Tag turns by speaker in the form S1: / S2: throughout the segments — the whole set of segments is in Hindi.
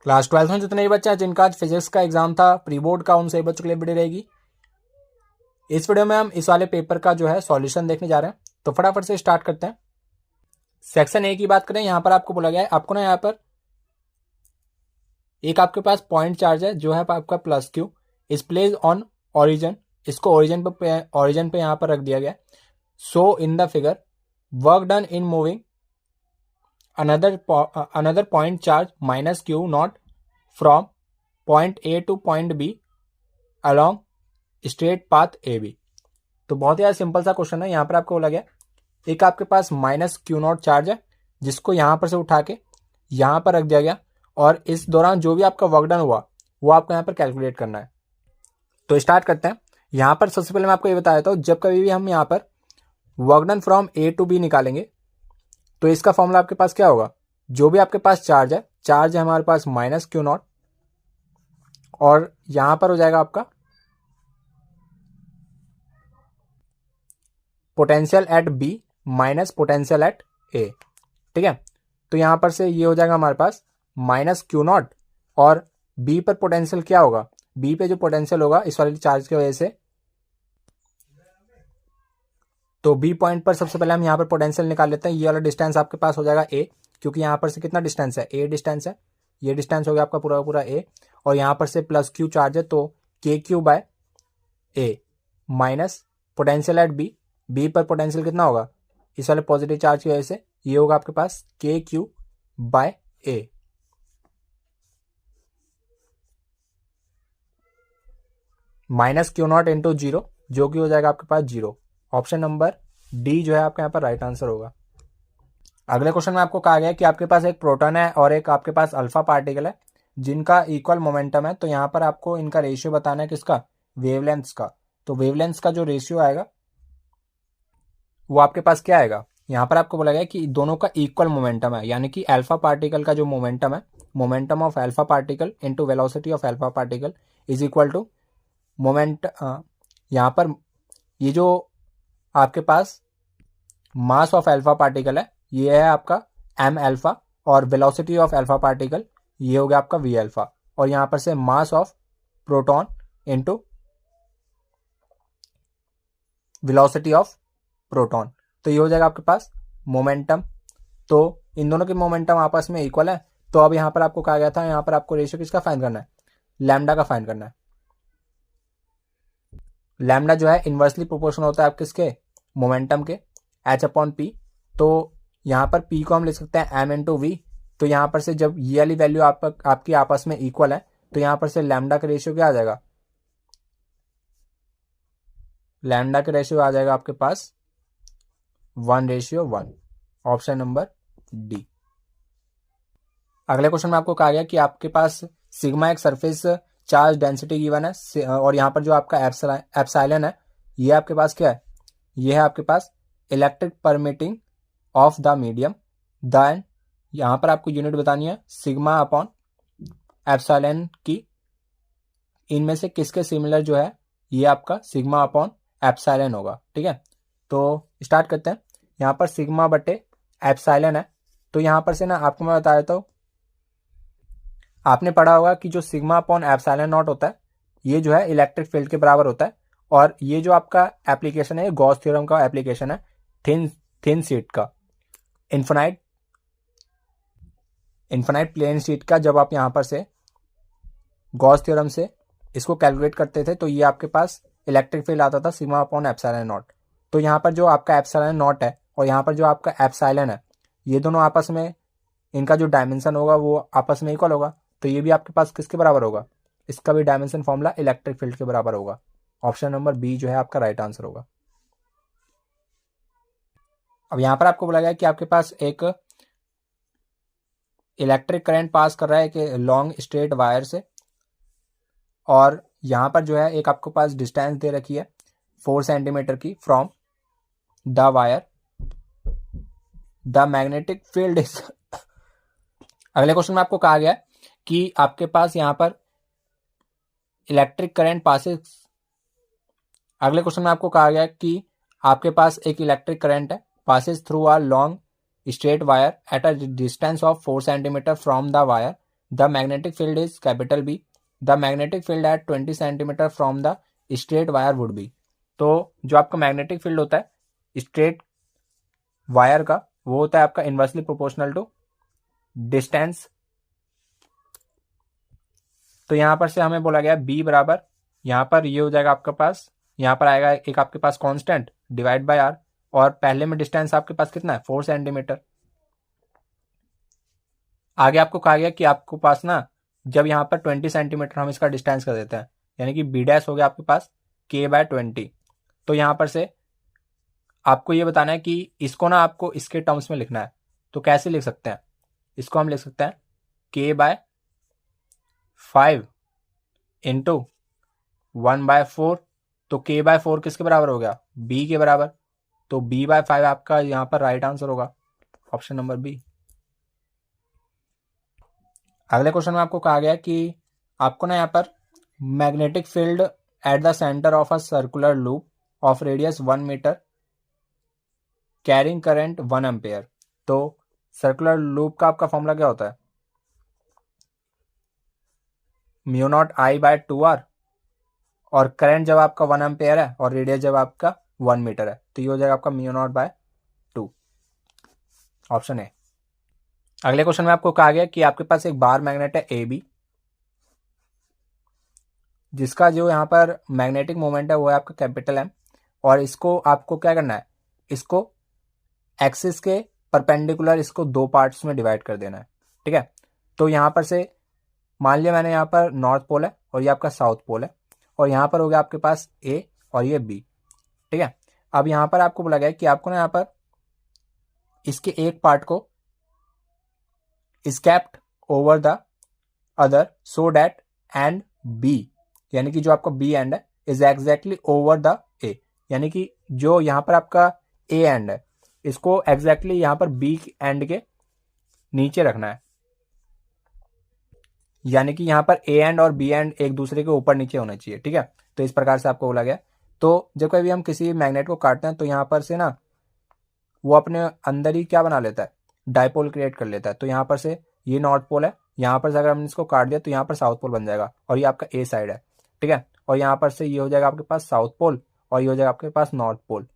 S1: क्लास 12 में जितने भी बच्चे हैं जिनका आज फिजिक्स का एग्जाम था प्री बोर्ड का, उन सभी बच्चों के लिए वीडियो रहेगी। इस वीडियो में हम इस वाले पेपर का जो है सॉल्यूशन देखने जा रहे हैं, तो फटाफट से स्टार्ट करते हैं। सेक्शन ए की बात करें, यहां पर आपको बोला गया है, आपको ना यहाँ पर एक आपके पास पॉइंट चार्ज है जो है आपका plus Q, is place on origin, इसको ओरिजिन पे यहाँ पर रख दिया गया। So in the figure work done in moving another point charge minus q naught from point A to point B along straight path AB। तो बहुत ही सिंपल सा क्वेश्चन है। यहाँ पर आपको बोला गया एक आपके पास माइनस क्यू नॉट चार्ज है जिसको यहाँ पर से उठा के यहाँ पर रख दिया गया, और इस दौरान जो भी आपका वर्क डन हुआ वो आपको यहाँ पर कैलकुलेट करना है। तो स्टार्ट करते हैं। यहाँ पर सबसे पहले मैं आपको ये बताया था, जब कभी भी हम यहाँ पर work done from A to B निकालेंगे तो इसका फॉर्मूला आपके पास क्या होगा, जो भी आपके पास चार्ज है हमारे पास माइनस क्यू नॉट, और यहां पर हो जाएगा आपका potential at B minus potential at A. ठीक है, तो यहां पर से ये हो जाएगा हमारे पास माइनस क्यू नॉट, और बी पर पोटेंशियल क्या होगा, बी पे जो पोटेंशियल होगा इस वाले चार्ज की वजह से, तो बी पॉइंट पर सबसे पहले हम यहाँ पर पोटेंशियल निकाल लेते हैं। ये वाला डिस्टेंस आपके पास हो जाएगा ए, क्योंकि यहाँ पर से कितना डिस्टेंस है, ए डिस्टेंस है, ये डिस्टेंस हो गया आपका पूरा पूरा ए, और यहाँ पर से प्लस क्यू चार्ज है तो K Q by A minus potential at B, B पर पोटेंशियल कितना होगा इस वाले पॉजिटिव चार्ज की वजह से, ये होगा आपके पास K Q by A. Minus Q not into zero, जो कि हो जाएगा आपके पास जीरो। ऑप्शन नंबर डी जो है आपके यहाँ पर राइट आंसर होगा। अगले क्वेश्चन में आपको कहा गया है कि आपके पास एक प्रोटॉन है और एक आपके पास अल्फा पार्टिकल है जिनका इक्वल मोमेंटम है। तो यहाँ पर आपको इनका रेशियो बताना है, किसका, वेवलेंथ्स का। तो वेवलेंथ्स का जो रेशियो आएगा वो आपके पास क्या आएगा, यहाँ पर आपको बोला गया कि दोनों का इक्वल मोमेंटम है, यानी कि अल्फा पार्टिकल का जो मोमेंटम है, momentum of alpha particle into velocity of alpha particle is equal to moment, यहाँ पर ये जो आपके पास मास ऑफ अल्फा पार्टिकल है ये है आपका एम अल्फा, और वेलोसिटी ऑफ अल्फा पार्टिकल ये हो गया आपका वी अल्फा, और यहां पर से mass of proton into velocity of proton, तो ये हो जाएगा आपके पास मोमेंटम। तो इन दोनों के मोमेंटम आपस में इक्वल है। तो अब यहां पर आपको कहा गया था, यहां पर आपको रेशियो किसका फाइंड करना है, लैम्डा का फाइंड करना है। लैम्डा जो है इनवर्सली प्रोपोर्शनल होता है आप किसके, मोमेंटम के, एच अपॉन पी। तो यहाँ पर P को हम लिख सकते हैं m इंटू वी। तो यहाँ पर से जब ये वाली वैल्यू आपकी आपस में इक्वल है तो यहाँ पर से लैम्डा का रेशियो क्या आ जाएगा, लैम्डा का रेशियो आ जाएगा आपके पास 1:1। Option number D. अगले क्वेश्चन में आपको कहा गया कि आपके पास सिग्मा एक सरफेस चार्ज डेंसिटी गिवन है, और यहाँ पर जो आपका एप्सिलॉन है ये आपके पास क्या है, ये है आपके पास electric permitting of the medium. Then यहां पर आपको यूनिट बतानी है सिग्मा अपॉन एप्सिलॉन की, इनमें से किसके सिमिलर जो है ये आपका सिग्मा अपॉन एप्सिलॉन होगा। ठीक है, तो स्टार्ट करते हैं। यहां पर सिग्मा बटे एप्सिलॉन है, तो यहां पर से ना आपको मैं बता देता हूं, आपने पढ़ा होगा कि जो सिग्मा अपॉन एप्सिलॉन नॉट होता है ये जो है इलेक्ट्रिक फील्ड के बराबर होता है, और ये जो आपका एप्लीकेशन है गॉस थ्योरम का एप्लीकेशन है, थिन शीट का, इन्फिनाइट प्लेन शीट का। जब आप यहां पर से गॉस थ्योरम से इसको कैलकुलेट करते थे तो ये आपके पास इलेक्ट्रिक फील्ड आता था सिग्मा अपॉन एप्सिलॉन नॉट। तो यहाँ पर जो आपका एप्सिलॉन नॉट है और यहाँ पर जो आपका एप्सिलॉन है, ये दोनों आपस में इनका जो डायमेंशन होगा वो आपस में इक्वल होगा। तो ये भी आपके पास किसके बराबर होगा, इसका भी डायमेंशन फॉर्मूला इलेक्ट्रिक फील्ड के बराबर होगा। ऑप्शन नंबर बी जो है आपका राइट आंसर होगा। अब यहां पर आपको बोला गया कि आपके पास एक इलेक्ट्रिक करंट पास कर रहा है एक लॉन्ग स्ट्रेट वायर से, और यहां पर जो है एक आपके पास डिस्टेंस दे रखी है 4 सेंटीमीटर की from the wire, the magnetic field is अगले क्वेश्चन में आपको कहा गया कि आपके पास यहां पर इलेक्ट्रिक करंट पासेस, अगले क्वेश्चन में आपको कहा गया कि आपके पास एक इलेक्ट्रिक करंट है passes through a long straight wire at a distance of 4 centimeter from the wire, the magnetic field is capital B, the magnetic field at 20 centimetre from the straight wire would be. तो जो आपका मैग्नेटिक फील्ड होता है स्ट्रेट वायर का, वो होता है आपका इनवर्सली प्रोपोर्शनल टू डिस्टेंस। तो यहां पर से हमें बोला गया बी बराबर, यहां पर ये हो जाएगा आपके पास, यहां पर आएगा एक आपके पास कांस्टेंट डिवाइड बाय आर, और पहले में डिस्टेंस आपके पास कितना है 4 सेंटीमीटर। आगे आपको कहा गया कि आपको पास ना जब यहाँ पर 20 सेंटीमीटर हम इसका डिस्टेंस कर देते हैं, यानी कि बी डैश हो गया आपके पास k/20। तो यहाँ पर से आपको ये बताना है कि इसको ना आपको इसके टर्म्स में लिखना है। तो कैसे लिख सकते हैं, इसको हम लिख सकते हैं k/5 इंटू 1/4। तो k/4 किसके बराबर हो गया, b के बराबर। तो b/5 आपका यहाँ पर राइट आंसर होगा, ऑप्शन नंबर बी। अगले क्वेश्चन में आपको कहा गया कि आपको ना यहाँ पर magnetic field at the centre of a circular loop of radius 1 metre carrying current 1 ampere. तो सर्कुलर लूप का आपका फॉर्मूला क्या होता है, μ0I/2R, और करंट जब आपका 1 एम्पेयर है और रेडियस जब आपका 1 मीटर है, तो ये हो जाएगा आपका μ0/2, ऑप्शन ए। अगले क्वेश्चन में आपको कहा गया कि आपके पास एक बार मैग्नेट है ए बी, जिसका जो यहाँ पर मैग्नेटिक मोमेंट है वो है आपका कैपिटल एम, और इसको आपको क्या करना है, इसको एक्सिस के परपेंडिकुलर इसको दो पार्ट्स में डिवाइड कर देना है, ठीक है। तो यहाँ पर से मान लिया मैंने यहाँ पर नॉर्थ पोल है और ये आपका साउथ पोल है, और यहाँ पर हो गया आपके पास ए और ये बी, ठीक है। अब यहाँ पर आपको बोला गया कि आपको ना यहाँ पर इसके एक पार्ट को scraped over the other so that end B, यानी कि जो आपका बी एंड है is exactly over the A, यानी कि जो यहाँ पर आपका ए एंड है इसको एग्जैक्टली यहाँ पर बी एंड के नीचे रखना है, यानी कि यहाँ पर ए एंड और बी एंड एक दूसरे के ऊपर नीचे होना चाहिए, ठीक है। तो इस प्रकार से आपको बोला गया। तो जब कभी हम किसी मैग्नेट को काटते हैं तो यहाँ पर से ना वो अपने अंदर ही क्या बना लेता है, डायपोल क्रिएट कर लेता है। तो यहाँ पर से ये नॉर्थ पोल है, यहाँ पर से अगर हमने इसको काट दिया तो यहाँ पर साउथ पोल बन जाएगा, और ये आपका ए साइड है, ठीक है। और यहाँ पर से ये हो जाएगा आपके पास साउथ पोल, और ये हो जाएगा आपके पास नॉर्थ पोल,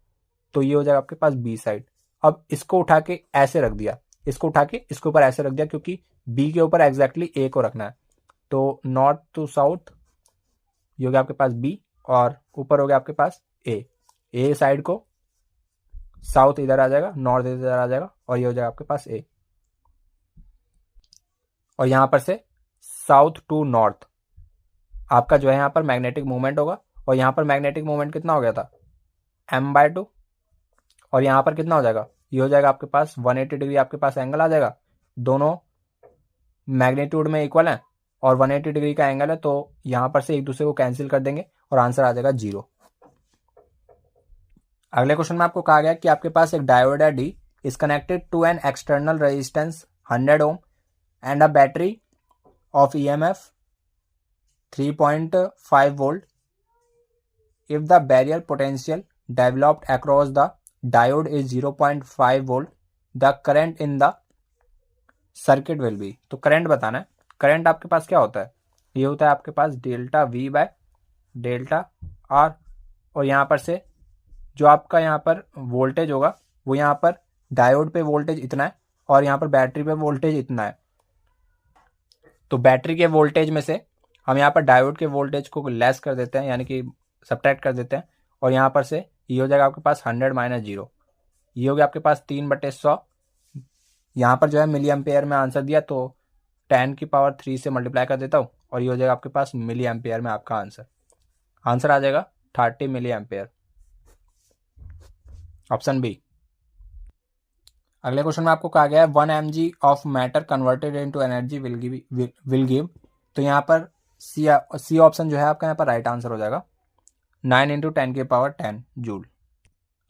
S1: तो ये हो जाएगा आपके पास बी साइड। अब इसको उठा के ऐसे रख दिया, इसको उठा के इसके ऊपर ऐसे रख दिया, क्योंकि बी के ऊपर एग्जैक्टली ए को रखना है। तो नॉर्थ टू साउथ ये हो गया आपके पास बी, और ऊपर हो गया आपके पास ए साइड को साउथ इधर आ जाएगा, नॉर्थ इधर आ जाएगा, और ये हो जाएगा आपके पास ए। और यहां पर से साउथ टू नॉर्थ आपका जो है यहाँ पर मैग्नेटिक मूवमेंट होगा, और यहाँ पर मैग्नेटिक मूवमेंट कितना हो गया था m/2, और यहाँ पर कितना हो जाएगा, ये हो जाएगा आपके पास 180 डिग्री आपके पास एंगल आ जाएगा। दोनों मैग्नीट्यूड में इक्वल है और 180 डिग्री का एंगल है, तो यहाँ पर से एक दूसरे को कैंसिल कर देंगे और आंसर आ जाएगा 0। अगले क्वेश्चन में आपको कहा गया कि आपके पास एक डायोड है D is connected to an external resistance 100 ohm and a battery of EMF 3.5 volt. If the barrier potential developed across the diode is 0.5 volt, the current in the circuit will be। तो करंट बताना है। करंट आपके पास क्या होता है, ये होता है आपके पास delta V by delta R, और यहाँ पर से जो आपका यहाँ पर वोल्टेज होगा वो यहाँ पर डायोड पे वोल्टेज इतना है और यहाँ पर बैटरी पे वोल्टेज इतना है। तो बैटरी के वोल्टेज में से हम यहाँ पर डायोड के वोल्टेज को लेस कर देते हैं, यानी कि सब्ट्रैक्ट कर देते हैं, और यहाँ पर से ये हो जाएगा आपके पास 100 - 0, ये हो गया आपके पास 3/100। यहाँ पर जो है मिली एम्पेयर में आंसर दिया, तो 10⁻³ से मल्टीप्लाई कर देता हूँ, और ये हो जाएगा आपके पास मिली एम्पेयर में आपका आंसर आ जाएगा 30 मिली एम्पेयर, ऑप्शन बी। अगले क्वेश्चन में आपको कहा गया है 1 mg of matter converted into energy will give. तो यहाँ पर सी ऑप्शन जो है आपका यहाँ पर राइट आंसर हो जाएगा 9 × 10⁻10 जूल।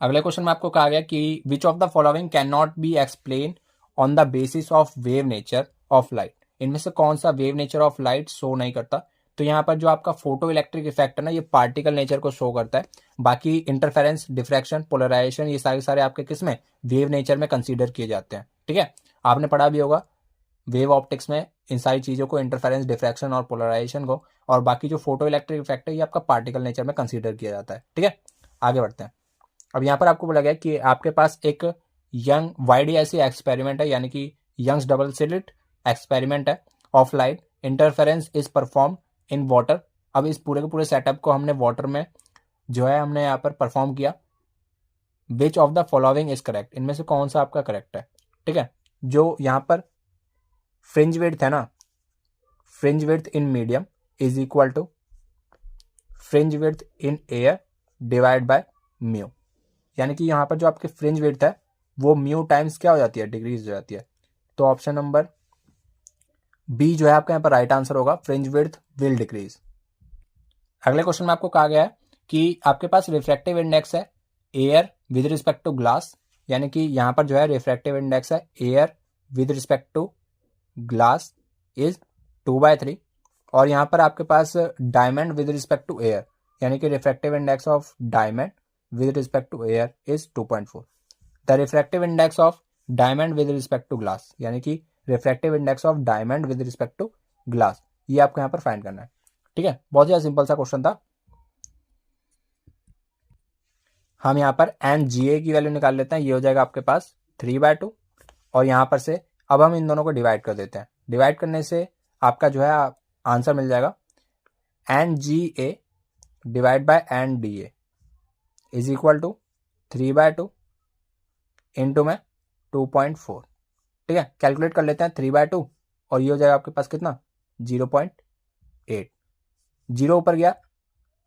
S1: अगले क्वेश्चन में आपको कहा गया कि which of the following can not be explain on the basis of wave nature of light. इनमें से कौन सा wave nature of light show नहीं करता। तो यहाँ पर जो आपका फोटो इलेक्ट्रिक इफेक्ट है ना, ये पार्टिकल नेचर को शो करता है। बाकी इंटरफेरेंस, डिफ्रैक्शन, पोलराइजेशन, ये सारे आपके किस में वेव नेचर में कंसीडर किए जाते हैं, ठीक है। आपने पढ़ा भी होगा वेव ऑप्टिक्स में इन सारी चीज़ों को, इंटरफेरेंस, डिफ्रैक्शन और पोलराइजेशन को, और बाकी जो फोटो इलेक्ट्रिक इफेक्ट है ये आपका पार्टिकल नेचर में कंसीडर किया जाता है। ठीक है, आगे बढ़ते हैं। अब यहाँ पर आपको बोला गया कि आपके पास एक यंग YDSC एक्सपेरिमेंट है, यानी कि यंग्स डबल स्लिट एक्सपेरिमेंट है of light interference is perform in water. अब इस पूरे के पूरे सेटअप को हमने वाटर में जो है हमने यहाँ पर परफॉर्म किया। Which of the following is correct, इनमें से कौन सा आपका करेक्ट है। ठीक है, जो यहाँ पर फ्रिंज विड्थ है ना, fringe width in medium is equal to fringe width in air divide by mu, यानी कि यहाँ पर जो आपकी फ्रिंज विड्थ है वो म्यू टाइम्स क्या हो जाती है, डिग्रीज हो जाती है। तो ऑप्शन नंबर बी जो है आपका यहाँ पर राइट आंसर होगा, फ्रिंज विड्थ विल डिक्रीज। अगले क्वेश्चन में आपको कहा गया है कि आपके पास रिफ्रैक्टिव इंडेक्स है air with respect to glass, यानी कि यहाँ पर जो है रिफ्रैक्टिव इंडेक्स है air with respect to glass is 2/3, और यहाँ पर आपके पास diamond with respect to air, यानी कि refractive index of diamond with respect to air is 2.4। The refractive index of diamond with respect to glass, यानी कि refractive index of diamond with respect to glass, ये आपको यहाँ पर फाइंड करना है। ठीक है, बहुत ही सिंपल सा क्वेश्चन था। हम यहाँ पर NGA की वैल्यू निकाल लेते हैं, ये हो जाएगा आपके पास 3/2, और यहाँ पर से अब हम इन दोनों को डिवाइड कर देते हैं। डिवाइड करने से आपका जो है आंसर मिल जाएगा NGA divide by NDA is equal to 3/2 into में 2.4। ठीक है, कैलकुलेट कर लेते हैं 3/2, और ये हो जाएगा आपके पास कितना 0.8, 0 ऊपर गया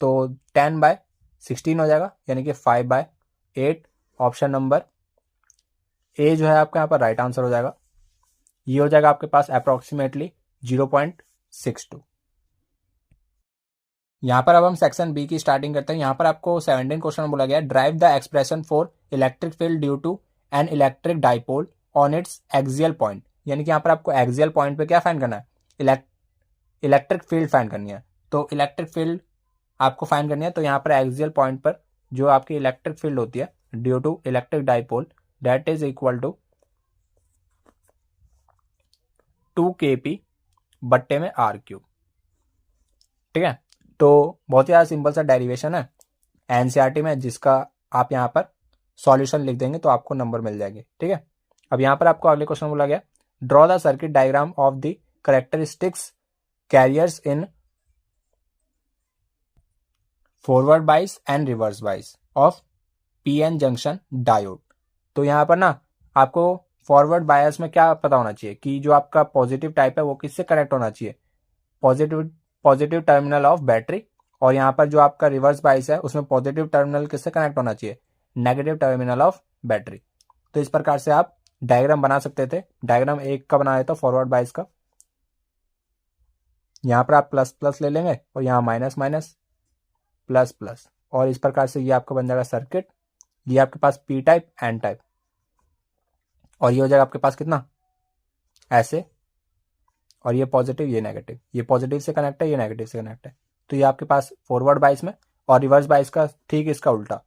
S1: तो 10/16 हो जाएगा, यानी कि 5/8। ऑप्शन नंबर ए जो है आपका यहाँ पर राइट आंसर हो जाएगा, ये हो जाएगा आपके पास अप्रोक्सीमेटली 0.62। यहाँ पर अब हम सेक्शन बी की स्टार्टिंग करते हैं। यहाँ पर आपको 17 क्वेश्चन बोला गया, derive the expression for electric field due to an electric dipole on its axial point, यानी कि यहाँ पर आपको एक्सियल पॉइंट पे क्या फाइंड करना है, इलेक्ट्रिक फील्ड फाइंड करनी है। तो इलेक्ट्रिक फील्ड आपको फाइंड करनी है, तो यहाँ पर एक्सियल पॉइंट पर जो आपकी इलेक्ट्रिक फील्ड होती है due to electric dipole that is equal to 2 kp बट्टे में r3। ठीक है, तो बहुत ही ज़्यादा सिंपल सा डेरिवेशन है एनसीईआरटी में, जिसका आप यहाँ पर सॉल्यूशन लिख देंगे तो आपको नंबर मिल जाएंगे। ठीक है, अब यहाँ पर आपको अगले क्वेश्चन बोला गया, draw the circuit diagram of the characteristics carriers in forward बाइस and reverse bias of PN junction diode. तो यहाँ पर ना आपको फॉरवर्ड बायस में क्या पता होना चाहिए कि जो आपका पॉजिटिव टाइप है वो किससे कनेक्ट होना चाहिए, पॉजिटिव टर्मिनल ऑफ बैटरी, और यहाँ पर जो आपका रिवर्स बाइस है उसमें पॉजिटिव टर्मिनल किससे कनेक्ट होना चाहिए, नेगेटिव टर्मिनल ऑफ बैटरी। तो इस प्रकार से आप डायग्राम बना सकते थे। डायग्राम एक का बनाया था फॉरवर्ड बाइस का, यहाँ पर आप प्लस प्लस ले लेंगे और यहाँ माइनस माइनस प्लस प्लस, और इस प्रकार से ये आपका बन जाएगा सर्किट। ये आपके पास पी टाइप एन टाइप, और ये हो जाएगा आपके पास कितना ऐसे, और ये पॉजिटिव ये नेगेटिव, ये पॉजिटिव से कनेक्ट है ये नेगेटिव से कनेक्ट है। तो ये आपके पास फॉरवर्ड बाइस में, और रिवर्स बाइस का ठीक इसका उल्टा,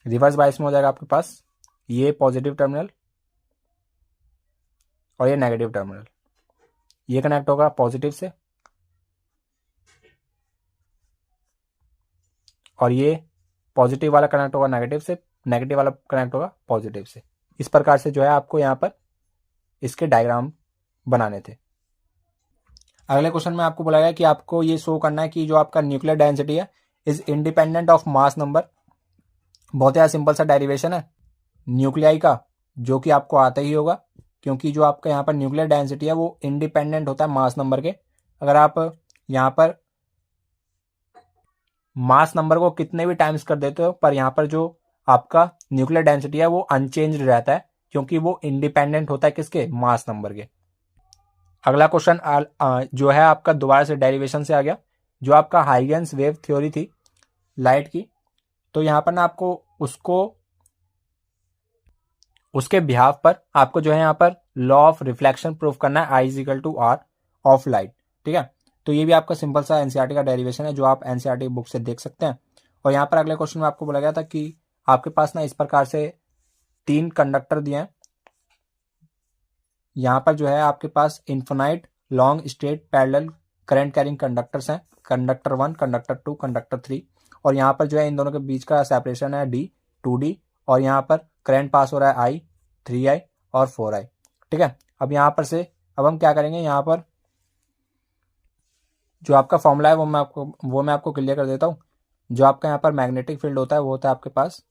S1: रिवर्स बाइस में हो जाएगा आपके पास ये पॉजिटिव टर्मिनल और ये नेगेटिव टर्मिनल, ये कनेक्ट होगा पॉजिटिव से और ये पॉजिटिव वाला कनेक्ट होगा नेगेटिव से, नेगेटिव वाला कनेक्ट होगा पॉजिटिव से। इस प्रकार से जो है आपको यहाँ पर इसके डायग्राम बनाने थे। अगले क्वेश्चन में आपको बोला गया कि आपको ये शो करना है कि जो आपका न्यूक्लियर डेंसिटी है is independent of mass number. बहुत ही सिंपल सा डेरिवेशन है न्यूक्लियाई का, जो कि आपको आता ही होगा, क्योंकि जो आपका यहाँ पर न्यूक्लियर डेंसिटी है वो इंडिपेंडेंट होता है मास नंबर के। अगर आप यहाँ पर मास नंबर को कितने भी टाइम्स कर देते हो, पर यहाँ पर जो आपका न्यूक्लियर डेंसिटी है वो अनचेंज्ड रहता है, क्योंकि वो इंडिपेंडेंट होता है किसके, मास नंबर के। अगला क्वेश्चन जो है आपका दोबारा से डेरिवेशन से आ गया, जो आपका हाइगेंस वेव थ्योरी थी लाइट की। तो यहाँ पर ना आपको उसके बिहाफ पर आपको जो है यहाँ पर लॉ ऑफ रिफ्लेक्शन प्रूफ करना है, I is equal to R of light. ठीक है, तो ये भी आपका सिंपल सा एनसीईआरटी का डेरिवेशन है, जो आप एनसीईआरटी बुक से देख सकते हैं। और यहाँ पर अगले क्वेश्चन में आपको बोला गया था कि आपके पास ना इस प्रकार से 3 कंडक्टर दिए हैं, यहाँ पर जो है आपके पास infinite long straight parallel current carrying conductors हैं, कंडक्टर 1, कंडक्टर 2, कंडक्टर 3, और यहाँ पर जो है इन दोनों के बीच का सेपरेशन है D 2D, और यहाँ पर करंट पास हो रहा है I 3I और 4I। ठीक है, अब यहाँ पर से अब हम क्या करेंगे, यहाँ पर जो आपका फॉर्मूला है वो मैं आपको क्लियर कर देता हूँ। जो आपका यहाँ पर मैग्नेटिक फील्ड होता है वो होता है आपके पास,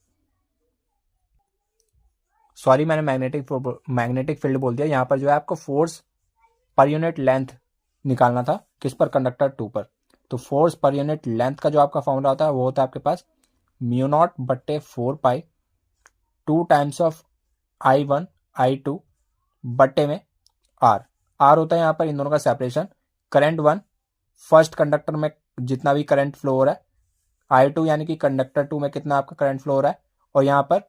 S1: सॉरी मैंने मैग्नेटिक फील्ड बोल दिया। यहाँ पर जो है आपको फोर्स पर यूनिट लेंथ निकालना था, किस पर, कंडक्टर 2 पर। तो फोर्स पर यूनिट लेंथ का जो आपका फॉर्मूला होता है वो होता है आपके पास μ0/4 2 टाइम्स ऑफ I1 I2 बट्टे में R होता है यहाँ पर इन दोनों का सेपरेशन। करंट 1 फर्स्ट कंडक्टर में जितना भी करंट फ्लो हो रहा है, I2 यानी कि कंडक्टर 2 में कितना आपका करंट फ्लो हो रहा है, और यहाँ पर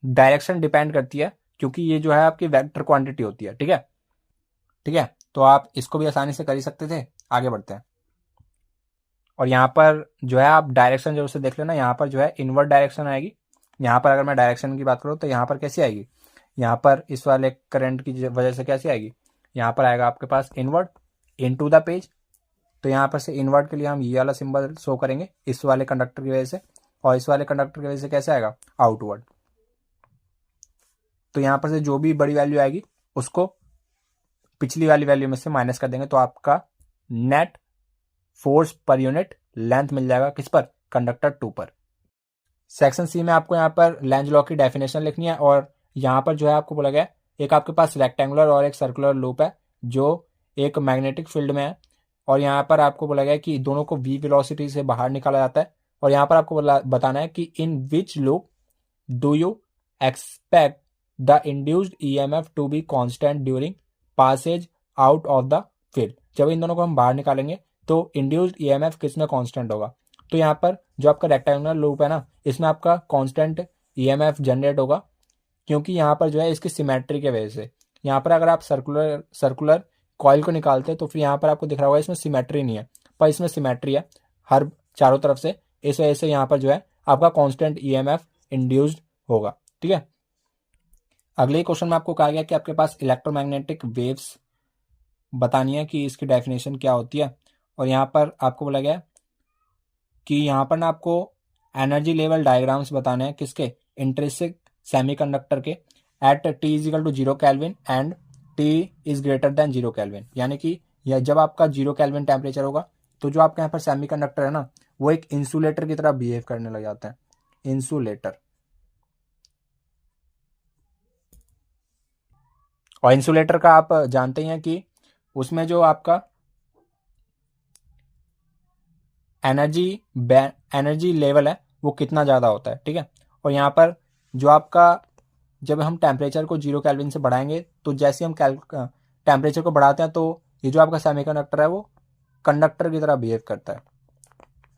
S1: डायरेक्शन डिपेंड करती है क्योंकि ये जो है आपकी वेक्टर क्वांटिटी होती है। ठीक है, ठीक है, तो आप इसको भी आसानी से कर ही सकते थे। आगे बढ़ते हैं, और यहाँ पर जो है आप डायरेक्शन जरूर से देख लेना। यहाँ पर जो है इनवर्ड डायरेक्शन आएगी। यहाँ पर अगर मैं डायरेक्शन की बात करूँ तो यहाँ पर कैसी आएगी, यहाँ पर इस वाले करंट की वजह से कैसी आएगी, यहाँ पर आएगा आपके पास इनवर्ड इनटू द पेज। तो यहाँ पर से इनवर्ड के लिए हम ये वाला सिंबल शो करेंगे इस वाले कंडक्टर की वजह से, और इस वाले कंडक्टर की वजह से कैसे आएगा, आउटवर्ड। तो यहाँ पर से जो भी बड़ी वैल्यू आएगी उसको पिछली वाली वैल्यू में से माइनस कर देंगे, तो आपका net force per unit length मिल जाएगा किस पर, कंडक्टर 2 पर। सेक्शन सी में आपको यहाँ पर लेंज लॉ की डेफिनेशन लिखनी है, और यहाँ पर जो है आपको बोला गया एक आपके पास रेक्टेंगुलर और एक सर्कुलर लूप है जो एक मैग्नेटिक फील्ड में है, और यहाँ पर आपको बोला गया कि दोनों को v वेलोसिटी से बाहर निकाला जाता है। और यहाँ पर आपको बताना है कि in which loop do you expect the induced EMF to be constant during passage out of the field. जब इन दोनों को हम बाहर निकालेंगे तो इंड्यूस्ड ईएमएफ किस में कांस्टेंट होगा, तो यहाँ पर जो आपका रेक्टेंगुलर लूप है ना, इसमें आपका कांस्टेंट ईएमएफ जनरेट होगा, क्योंकि यहाँ पर जो है इसकी सिमेट्री के वजह से। यहाँ पर अगर आप सर्कुलर कॉइल को निकालते हैं तो फिर यहाँ पर आपको दिख रहा होगा इसमें सिमेट्री नहीं है, पर इसमें सिमेट्री है हर चारों तरफ से, इस वजह से यहाँ पर जो है आपका कांस्टेंट ईएमएफ इंड्यूस्ड होगा। ठीक है, अगले क्वेश्चन में आपको कहा गया कि आपके पास इलेक्ट्रोमैग्नेटिक वेव्स बतानी है कि इसकी डेफिनेशन क्या होती है, और यहाँ पर आपको बोला गया कि यहाँ पर ना आपको एनर्जी लेवल डायग्राम्स बताने हैं किसके, इंट्रिंसिक सेमीकंडक्टर के, at T = 0 kelvin and T is greater than 0 kelvin. यानी कि यह जब आपका 0 केल्विन टेम्परेचर होगा तो जो आपके यहाँ पर सेमीकंडक्टर है ना वो एक इंसुलेटर की तरह बिहेव करने लग जाते हैं, इंसुलेटर। और इंसुलेटर का आप जानते हैं कि उसमें जो आपका एनर्जी लेवल है वो कितना ज़्यादा होता है। ठीक है, और यहाँ पर जो आपका जब हम टेम्परेचर को 0 केल्विन से बढ़ाएंगे तो जैसे हम टेम्परेचर को बढ़ाते हैं तो ये जो आपका सेमीकंडक्टर है वो कंडक्टर की तरह बिहेव करता है।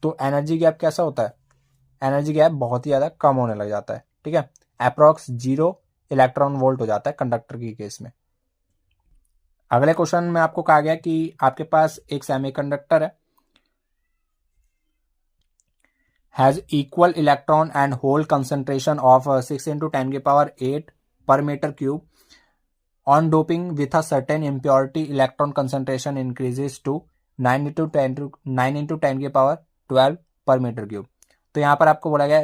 S1: तो एनर्जी गैप कैसा होता है, एनर्जी गैप बहुत ही ज़्यादा कम होने लग जाता है। ठीक है, अप्रॉक्स 0 इलेक्ट्रॉन वोल्ट हो जाता है कंडक्टर की केस में। अगले क्वेश्चन में आपको कहा गया कि आपके पास एक सेमीकंडक्टर है, has equal electron and hole concentration of 6 × 10⁸ per meter cube. On doping with a certain impurity, electron concentration increases to 9 × 10⁻12 per meter cube. तो यहाँ पर आपको बोला गया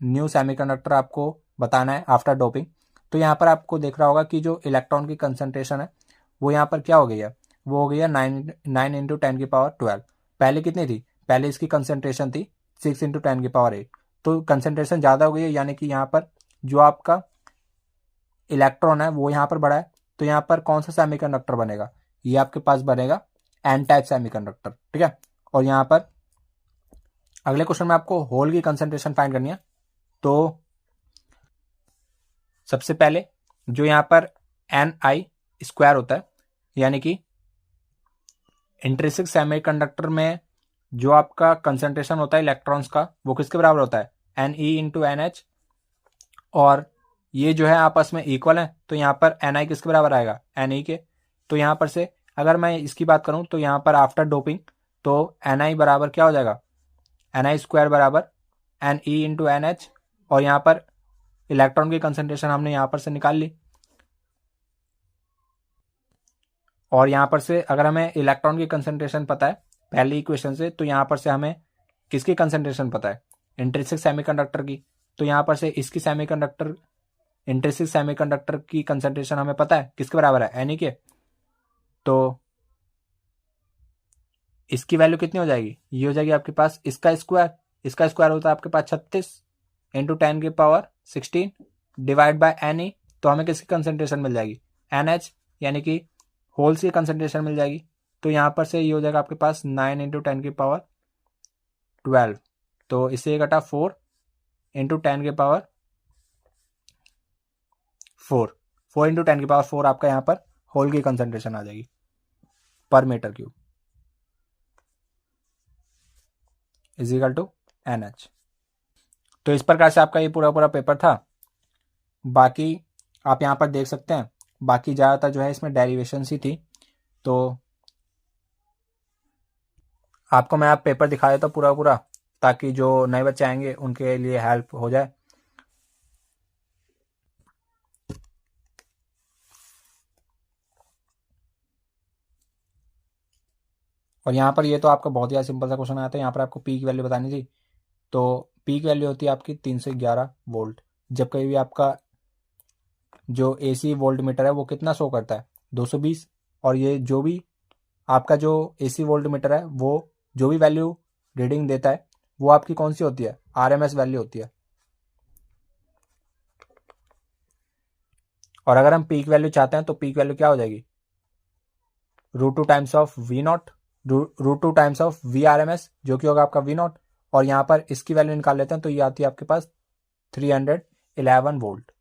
S1: न्यू सेमीकंडक्टर आपको बताना है आफ्टर डोपिंग। तो यहाँ पर आपको देख रहा होगा कि जो इलेक्ट्रॉन की कंसंट्रेशन है वो यहाँ पर क्या हो गई है, वो हो गई है 9 × 10⁻12। पहले कितनी थी, पहले इसकी कंसंट्रेशन थी 6 × 10⁸। तो कंसंट्रेशन ज़्यादा हो गई है, यानी कि यहाँ पर जो आपका इलेक्ट्रॉन है वो यहाँ पर बढ़ा है। तो यहाँ पर कौन सा सेमीकंडक्टर बनेगा, ये आपके पास बनेगा एन टाइप सेमीकंडक्टर। ठीक है, और यहाँ पर अगले क्वेश्चन में आपको होल की कंसंट्रेशन फाइंड करनी है। तो सबसे पहले जो यहाँ पर Ni² होता है, यानी कि इंट्रिंसिक सेमीकंडक्टर में जो आपका कंसंट्रेशन होता है इलेक्ट्रॉन्स का वो किसके बराबर होता है, Ne × NH, और ये जो है आपस में इक्वल है। तो यहाँ पर Ni किसके बराबर आएगा, Ne के। तो यहाँ पर से अगर मैं इसकी बात करूँ तो यहाँ पर आफ्टर डोपिंग तो Ni बराबर क्या हो जाएगा, Ni² बराबर Ne × NH, और यहाँ पर इलेक्ट्रॉन की कंसंट्रेशन हमने यहाँ पर से निकाल ली। और यहाँ पर से अगर हमें इलेक्ट्रॉन की कंसंट्रेशन पता है पहली इक्वेशन से, तो यहाँ पर से हमें किसकी कंसंट्रेशन पता है, इंट्रिंसिक सेमीकंडक्टर की। तो यहाँ पर से इसकी इंट्रिंसिक सेमीकंडक्टर की कंसंट्रेशन हमें पता है किसके बराबर है, एन के। तो इसकी वैल्यू कितनी हो जाएगी, ये हो जाएगी आपके पास इसका स्क्वायर होता है आपके पास 36 इंटू 10⁻16 डिवाइड बाय एन। तो हमें किसकी कंसंट्रेशन मिल जाएगी, NH, यानी कि होल्स की कंसंट्रेशन मिल जाएगी। तो यहाँ पर से ये हो जाएगा आपके पास 9 इंटू 10⁻12। तो इससे ये घटा 4 इंटू 10⁻4 4 इंटू 10⁻4 आपका यहाँ पर होल की कंसंट्रेशन आ जाएगी पर metre cube is equal to NH। तो इस प्रकार से आपका ये पूरा पेपर था। बाकी आप यहाँ पर देख सकते हैं, बाकी ज़्यादातर जो है इसमें डेरिवेशंस ही थी। तो आपको मैं पेपर दिखा देता हूँ पूरा, ताकि जो नए बच्चे आएंगे उनके लिए हेल्प हो जाए। और यहाँ पर ये तो आपका बहुत ही सिंपल सा क्वेश्चन आया था। यहाँ पर आपको पी की वैल्यू बतानी थी। तो पी की वैल्यू होती है आपकी 311 वोल्ट। जब कभी भी आपका जो AC वोल्ट मीटर है वो कितना शो करता है, 220। और ये जो भी आपका जो AC वोल्ट मीटर है वो जो भी वैल्यू रीडिंग देता है वो आपकी कौन सी होती है, RMS वैल्यू होती है। और अगर हम पीक वैल्यू चाहते हैं तो पीक वैल्यू क्या हो जाएगी, √2 times of V0, √2 times of VRMS, जो कि होगा आपका V0। और यहाँ पर इसकी वैल्यू निकाल लेते हैं तो ये आती है आपके पास 311 वोल्ट।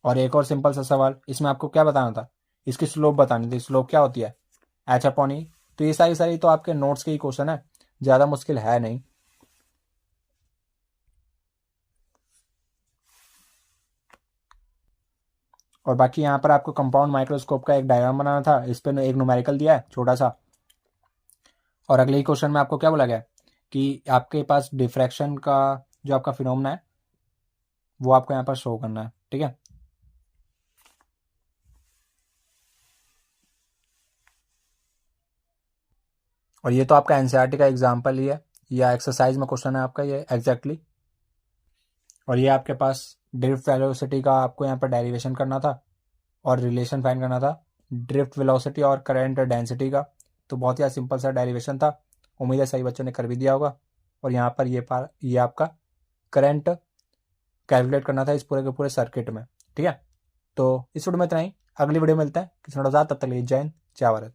S1: और एक और सिंपल सा सवाल, इसमें आपको क्या बताना था, इसकी स्लोप बतानी थी। स्लोप क्या होती है, H/E। तो ये सारी तो आपके नोट्स के ही क्वेश्चन है, ज़्यादा मुश्किल है नहीं। और बाकी यहाँ पर आपको कंपाउंड माइक्रोस्कोप का एक डायग्राम बनाना था। इस पर एक न्यूमेरिकल दिया है छोटा सा। और अगले ही क्वेश्चन में आपको क्या बोला गया कि आपके पास डिफ्रैक्शन का जो आपका फिनोमेना है वो आपको यहाँ पर शो करना है, ठीक है। और ये तो आपका NCERT का एग्जाम्पल ही है, या एक्सरसाइज में क्वेश्चन है आपका ये एग्जैक्टली। और ये आपके पास ड्रिफ्ट वेलोसिटी का आपको यहाँ पर डेरिवेशन करना था और रिलेशन फाइंड करना था ड्रिफ्ट वेलोसिटी और करंट डेंसिटी का। तो बहुत ही सिंपल सा डेरिवेशन था। उम्मीद है सही बच्चों ने कर भी दिया होगा। और यहाँ पर ये आपका करंट कैलकुलेट करना था इस पूरे के पूरे सर्किट में, ठीक है। तो इस वीडियो में इतना ही, अगली वीडियो में मिलते हैं किसी और, तब तक के लिए जय हिंद, जय भारत।